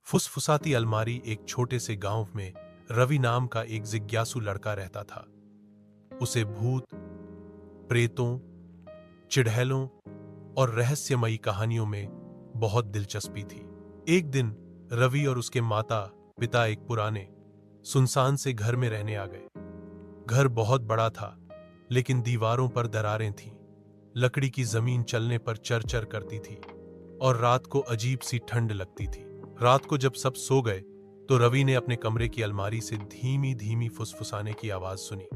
फुसफुसाती अलमारी। एक छोटे से गांव में रवि नाम का एक जिज्ञासु लड़का रहता था। उसे भूत, प्रेतों, चिड़ैलों और रहस्यमयी कहानियों में बहुत दिलचस्पी थी। एक दिन रवि और उसके माता पिता एक पुराने सुनसान से घर में रहने आ गए। घर बहुत बड़ा था, लेकिन दीवारों पर दरारें थीं। लकड़ी की जमीन चलने पर चरचर करती थी और रात को अजीब सी ठंड लगती थी। रात को जब सब सो गए तो रवि ने अपने कमरे की अलमारी से धीमी धीमी फुसफुसाने की आवाज सुनी।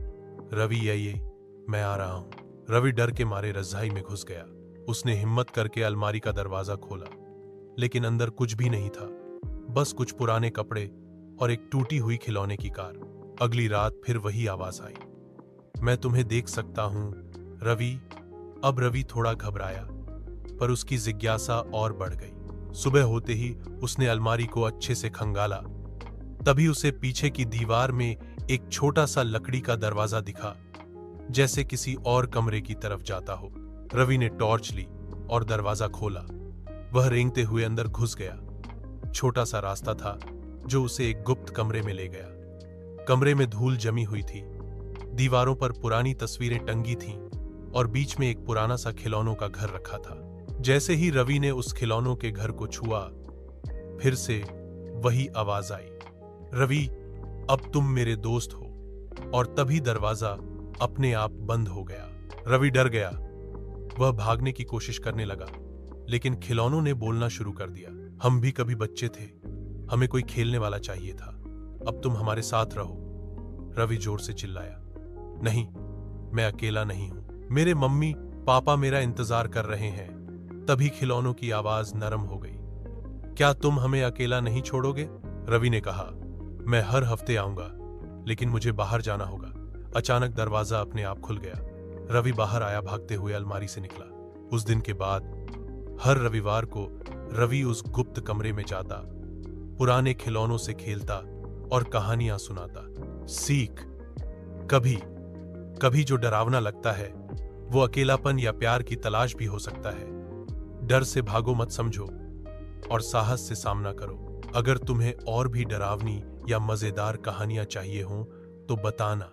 रवि, ये मैं आ रहा हूं। रवि डर के मारे रजाई में घुस गया। उसने हिम्मत करके अलमारी का दरवाजा खोला, लेकिन अंदर कुछ भी नहीं था, बस कुछ पुराने कपड़े और एक टूटी हुई खिलौने की कार। अगली रात फिर वही आवाज आई, मैं तुम्हें देख सकता हूं रवि। अब रवि थोड़ा घबराया, पर उसकी जिज्ञासा और बढ़ गई। सुबह होते ही उसने अलमारी को अच्छे से खंगाला। तभी उसे पीछे की दीवार में एक छोटा सा लकड़ी का दरवाजा दिखा, जैसे किसी और कमरे की तरफ जाता हो। रवि ने टॉर्च ली और दरवाजा खोला। वह रेंगते हुए अंदर घुस गया। छोटा सा रास्ता था जो उसे एक गुप्त कमरे में ले गया। कमरे में धूल जमी हुई थी, दीवारों पर पुरानी तस्वीरें टंगी थीं और बीच में एक पुराना सा खिलौनों का घर रखा था। जैसे ही रवि ने उस खिलौनों के घर को छुआ, फिर से वही आवाज आई, रवि अब तुम मेरे दोस्त हो। और तभी दरवाजा अपने आप बंद हो गया। रवि डर गया। वह भागने की कोशिश करने लगा, लेकिन खिलौनों ने बोलना शुरू कर दिया, हम भी कभी बच्चे थे, हमें कोई खेलने वाला चाहिए था, अब तुम हमारे साथ रहो। रवि जोर से चिल्लाया, नहीं, मैं अकेला नहीं हूं, मेरे मम्मी पापा मेरा इंतजार कर रहे हैं। तभी खिलौनों की आवाज नरम हो गई, क्या तुम हमें अकेला नहीं छोड़ोगे? रवि ने कहा, मैं हर हफ्ते आऊंगा, लेकिन मुझे बाहर जाना होगा। अचानक दरवाजा अपने आप खुल गया। रवि बाहर आया, भागते हुए अलमारी से निकला। उस दिन के बाद हर रविवार को रवि उस गुप्त कमरे में जाता, पुराने खिलौनों से खेलता और कहानियां सुनाता। सीख, कभी कभी जो डरावना लगता है वो अकेलापन या प्यार की तलाश भी हो सकता है। डर से भागो मत, समझो, और साहस से सामना करो। अगर तुम्हें और भी डरावनी या मजेदार कहानियां चाहिए हों तो बताना।